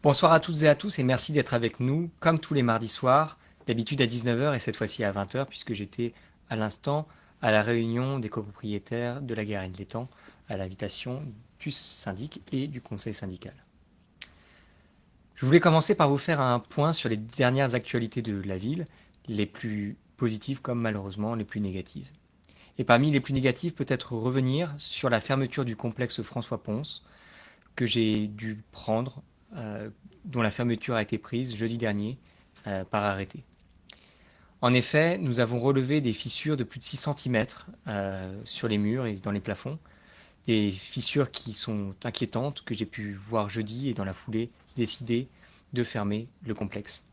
Bonsoir à toutes et à tous et merci d'être avec nous, comme tous les mardis soirs, d'habitude à 19 heures et cette fois-ci à 20 heures, puisque j'étais à l'instant à la réunion des copropriétaires de la Garenne l'Étang, à l'invitation du syndic et du conseil syndical. Je voulais commencer par vous faire un point sur les dernières actualités de la ville, les plus positives comme malheureusement les plus négatives. Et parmi les plus négatives, peut-être revenir sur la fermeture du complexe François Pons, que j'ai dû prendre, dont la fermeture a été prise jeudi dernier par arrêté. En effet, nous avons relevé des fissures de plus de 6 cm sur les murs et dans les plafonds, des fissures qui sont inquiétantes que j'ai pu voir jeudi et dans la foulée décider de fermer le complexe.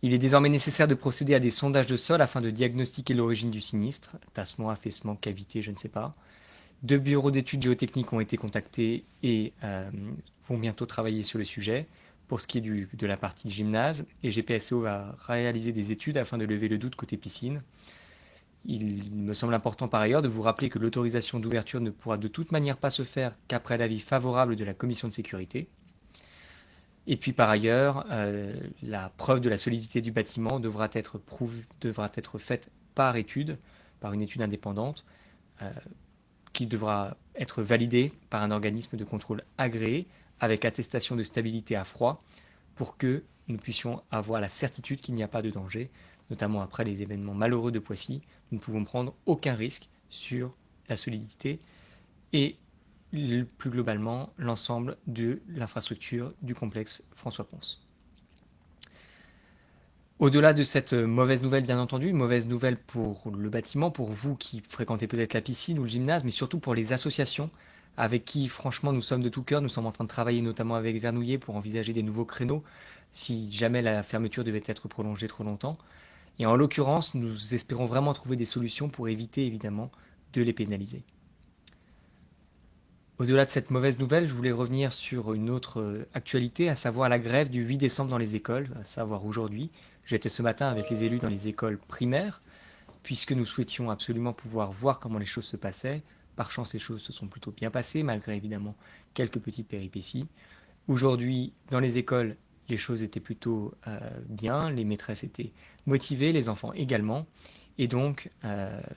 Il est désormais nécessaire de procéder à des sondages de sol afin de diagnostiquer l'origine du sinistre, tassement, affaissement, cavité, je ne sais pas. Deux bureaux d'études géotechniques ont été contactés et vont bientôt travailler sur le sujet. Pour ce qui est de la partie gymnase, et GPSO va réaliser des études afin de lever le doute côté piscine. Il me semble important par ailleurs de vous rappeler que l'autorisation d'ouverture ne pourra de toute manière pas se faire qu'après l'avis favorable de la commission de sécurité. Et puis par ailleurs, la preuve de la solidité du bâtiment devra être faite par étude, par une étude indépendante, qui devra être validée par un organisme de contrôle agréé avec attestation de stabilité à froid pour que nous puissions avoir la certitude qu'il n'y a pas de danger, notamment après les événements malheureux de Poissy. Nous ne pouvons prendre aucun risque sur la solidité et plus globalement l'ensemble de l'infrastructure du complexe François Pons. Au-delà de cette mauvaise nouvelle, bien entendu, une mauvaise nouvelle pour le bâtiment, pour vous qui fréquentez peut-être la piscine ou le gymnase, mais surtout pour les associations avec qui, franchement, nous sommes de tout cœur. Nous sommes en train de travailler notamment avec Vernouillet pour envisager des nouveaux créneaux si jamais la fermeture devait être prolongée trop longtemps. Et en l'occurrence, nous espérons vraiment trouver des solutions pour éviter, évidemment, de les pénaliser. Au-delà de cette mauvaise nouvelle, je voulais revenir sur une autre actualité, à savoir la grève du 8 décembre dans les écoles, à savoir aujourd'hui. J'étais ce matin avec les élus dans les écoles primaires, puisque nous souhaitions absolument pouvoir voir comment les choses se passaient. Par chance, les choses se sont plutôt bien passées, malgré évidemment quelques petites péripéties. Aujourd'hui, dans les écoles, les choses étaient plutôt bien, les maîtresses étaient motivées, les enfants également. Et donc,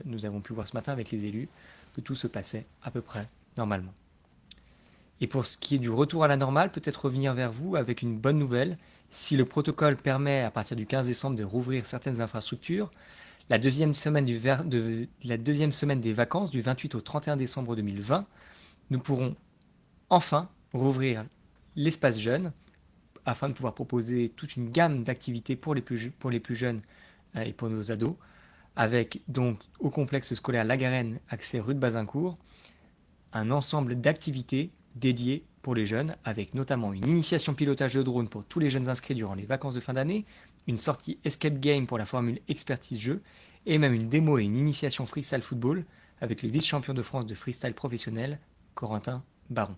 nous avons pu voir ce matin avec les élus que tout se passait à peu près normalement. Et pour ce qui est du retour à la normale, peut-être revenir vers vous avec une bonne nouvelle. Si le protocole permet à partir du 15 décembre de rouvrir certaines infrastructures, la deuxième semaine des vacances, du 28 au 31 décembre 2020, nous pourrons enfin rouvrir l'espace jeune afin de pouvoir proposer toute une gamme d'activités pour les plus jeunes et pour nos ados, avec donc au complexe scolaire La Garenne, accès rue de Bazincourt, un ensemble d'activités dédiées pour les jeunes, avec notamment une initiation pilotage de drone pour tous les jeunes inscrits durant les vacances de fin d'année, une sortie escape game pour la formule expertise jeu, et même une démo et une initiation freestyle football avec le vice-champion de France de freestyle professionnel, Corentin Baron.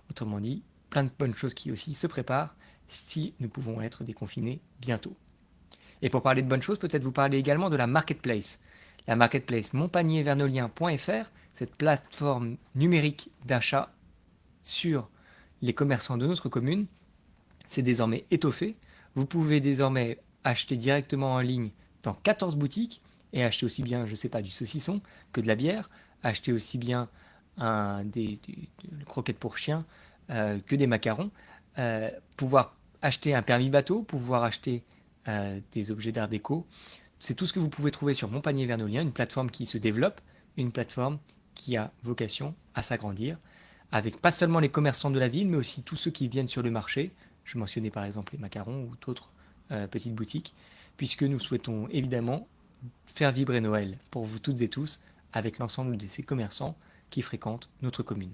Autrement dit, plein de bonnes choses qui aussi se préparent si nous pouvons être déconfinés bientôt. Et pour parler de bonnes choses, peut-être vous parler également de la marketplace. La marketplace montpagniervernolien.fr, cette plateforme numérique d'achat sur les commerçants de notre commune, c'est désormais étoffé. Vous pouvez désormais acheter directement en ligne dans 14 boutiques et acheter aussi bien, je ne sais pas, du saucisson que de la bière, acheter aussi bien des croquettes pour chiens que des macarons, pouvoir acheter un permis bateau, pouvoir acheter des objets d'art déco. C'est tout ce que vous pouvez trouver sur Mon Panier Vernolien, une plateforme qui se développe, une plateforme qui a vocation à s'agrandir, avec pas seulement les commerçants de la ville, mais aussi tous ceux qui viennent sur le marché. Je mentionnais par exemple les macarons ou d'autres petites boutiques, puisque nous souhaitons évidemment faire vibrer Noël pour vous toutes et tous avec l'ensemble de ces commerçants qui fréquentent notre commune.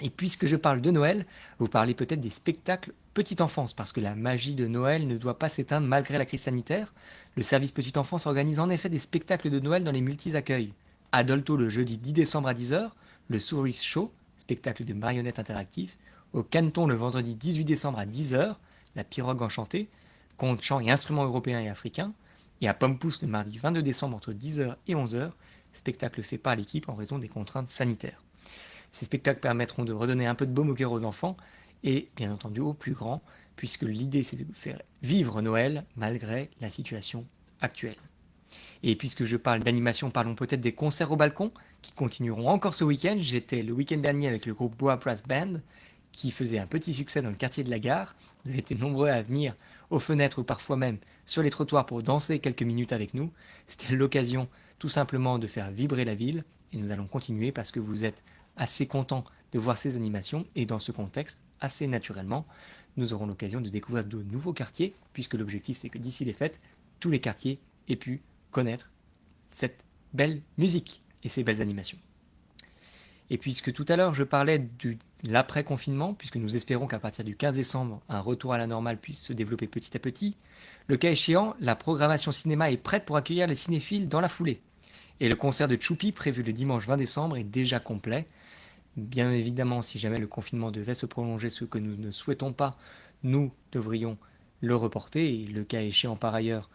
Et puisque je parle de Noël, vous parlez peut-être des spectacles petite enfance, parce que la magie de Noël ne doit pas s'éteindre malgré la crise sanitaire. Le service petite enfance organise en effet des spectacles de Noël dans les multi-accueils. Adolto le jeudi 10 décembre à 10 heures, le Souris Show, spectacle de marionnettes interactifs. Au Canton le vendredi 18 décembre à 10 heures, la pirogue enchantée, contes, chants et instruments européens et africains. Et à Pompous le mardi 22 décembre entre 10 heures et 11 heures, spectacle fait par l'équipe en raison des contraintes sanitaires. Ces spectacles permettront de redonner un peu de baume au cœur aux enfants et bien entendu au plus grand, puisque l'idée c'est de faire vivre Noël malgré la situation actuelle. Et puisque je parle d'animation, parlons peut-être des concerts au balcon qui continueront encore ce week-end. J'étais le week-end dernier avec le groupe Boa Brass Band qui faisait un petit succès dans le quartier de la gare. Vous avez été nombreux à venir aux fenêtres ou parfois même sur les trottoirs pour danser quelques minutes avec nous. C'était l'occasion tout simplement de faire vibrer la ville et nous allons continuer parce que vous êtes assez contents de voir ces animations et dans ce contexte, assez naturellement, nous aurons l'occasion de découvrir de nouveaux quartiers puisque l'objectif c'est que d'ici les fêtes, tous les quartiers aient pu connaître cette belle musique et ces belles animations. Et puisque tout à l'heure je parlais de l'après-confinement, puisque nous espérons qu'à partir du 15 décembre, un retour à la normale puisse se développer petit à petit, le cas échéant, la programmation cinéma est prête pour accueillir les cinéphiles dans la foulée. Et le concert de Choupi, prévu le dimanche 20 décembre, est déjà complet. Bien évidemment, si jamais le confinement devait se prolonger, ce que nous ne souhaitons pas, nous devrions le reporter, et le cas échéant par ailleurs,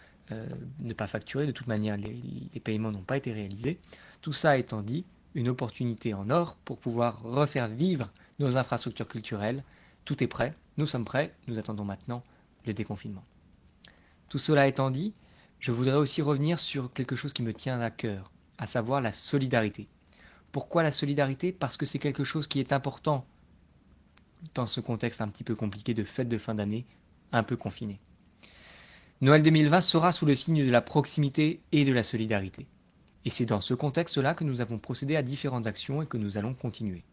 ne pas facturer. De toute manière, les paiements n'ont pas été réalisés. Tout ça étant dit, une opportunité en or pour pouvoir refaire vivre nos infrastructures culturelles. Tout est prêt, nous sommes prêts, nous attendons maintenant le déconfinement. Tout cela étant dit, je voudrais aussi revenir sur quelque chose qui me tient à cœur, à savoir la solidarité. Pourquoi la solidarité? Parce que c'est quelque chose qui est important dans ce contexte un petit peu compliqué de fête de fin d'année, un peu confiné. Noël 2020 sera sous le signe de la proximité et de la solidarité. Et c'est dans ce contexte-là que nous avons procédé à différentes actions et que nous allons continuer.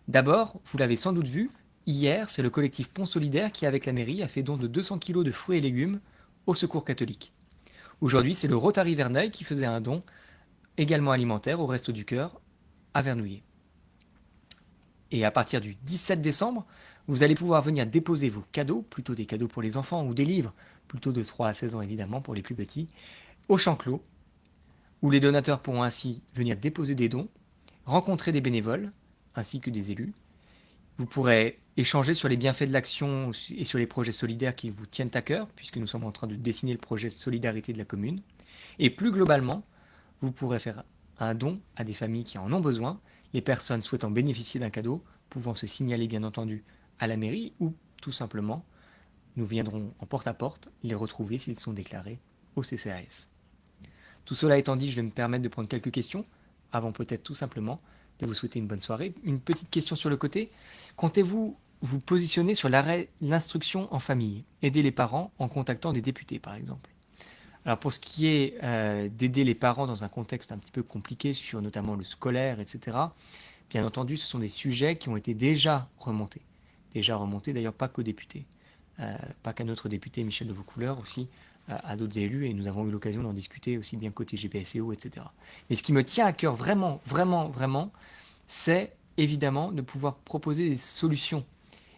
D'abord, vous l'avez sans doute vu, hier, c'est le collectif Pont Solidaire qui, avec la mairie, a fait don de 200 kg de fruits et légumes au Secours catholique. Aujourd'hui, c'est le Rotary Verneuil qui faisait un don, également alimentaire, au Resto du Cœur, à Vernouillet. Et à partir du 17 décembre, vous allez pouvoir venir déposer vos cadeaux, plutôt des cadeaux pour les enfants ou des livres, plutôt de 3 à 16 ans évidemment pour les plus petits, au Champ Clos, où les donateurs pourront ainsi venir déposer des dons, rencontrer des bénévoles, ainsi que des élus. Vous pourrez échanger sur les bienfaits de l'action et sur les projets solidaires qui vous tiennent à cœur, puisque nous sommes en train de dessiner le projet Solidarité de la commune. Et plus globalement, vous pourrez faire un don à des familles qui en ont besoin, les personnes souhaitant bénéficier d'un cadeau, pouvant se signaler bien entendu à la mairie, ou tout simplement, nous viendrons en porte-à-porte les retrouver s'ils sont déclarés au CCAS. Tout cela étant dit, je vais me permettre de prendre quelques questions, avant peut-être tout simplement de vous souhaiter une bonne soirée. Une petite question sur le côté. Comptez-vous vous positionner sur l'instruction en famille, aider les parents en contactant des députés par exemple? Alors pour ce qui est d'aider les parents dans un contexte un petit peu compliqué sur notamment le scolaire, etc., bien entendu, ce sont des sujets qui ont été déjà remontés. Déjà remontés d'ailleurs pas qu'aux députés, pas qu'à notre député Michel de Vaucouleurs, aussi à d'autres élus, et nous avons eu l'occasion d'en discuter aussi bien côté GPSEO, etc. Mais ce qui me tient à cœur vraiment, vraiment, vraiment, c'est évidemment de pouvoir proposer des solutions.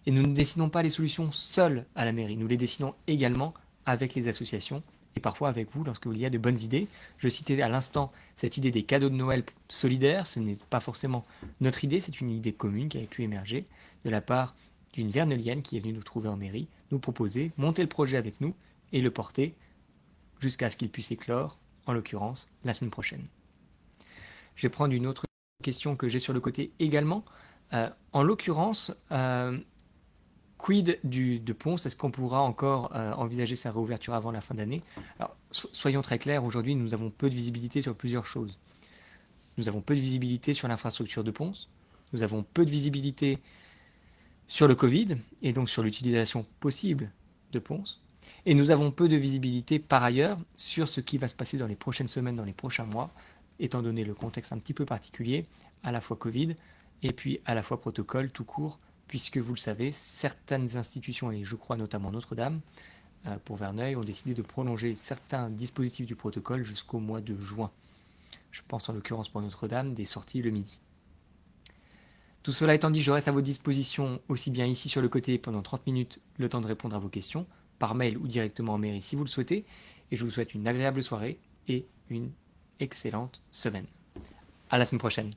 Et nous ne dessinons pas les solutions seuls à la mairie, nous les dessinons également avec les associations et parfois avec vous lorsque il y a de bonnes idées. Je citais à l'instant cette idée des cadeaux de Noël solidaires, ce n'est pas forcément notre idée, c'est une idée commune qui avait pu émerger de la part d'une Verneuilienne qui est venue nous trouver en mairie, nous proposer, monter le projet avec nous et le porter jusqu'à ce qu'il puisse éclore, en l'occurrence, la semaine prochaine. Je vais prendre une autre question que j'ai sur le côté également. En l'occurrence, quid de Ponce? Est-ce qu'on pourra encore envisager sa réouverture avant la fin d'année? Alors, soyons très clairs, aujourd'hui, nous avons peu de visibilité sur plusieurs choses. Nous avons peu de visibilité sur l'infrastructure de Ponce, nous avons peu de visibilité sur le Covid, et donc sur l'utilisation possible de Ponce, et nous avons peu de visibilité par ailleurs sur ce qui va se passer dans les prochaines semaines, dans les prochains mois, étant donné le contexte un petit peu particulier, à la fois Covid, et puis à la fois protocole tout court, puisque vous le savez, certaines institutions, et je crois notamment Notre-Dame, pour Verneuil, ont décidé de prolonger certains dispositifs du protocole jusqu'au mois de juin. Je pense en l'occurrence pour Notre-Dame, des sorties le midi. Tout cela étant dit, je reste à votre disposition aussi bien ici sur le côté pendant 30 minutes, le temps de répondre à vos questions, par mail ou directement en mairie si vous le souhaitez, et je vous souhaite une agréable soirée et une excellente semaine. À la semaine prochaine.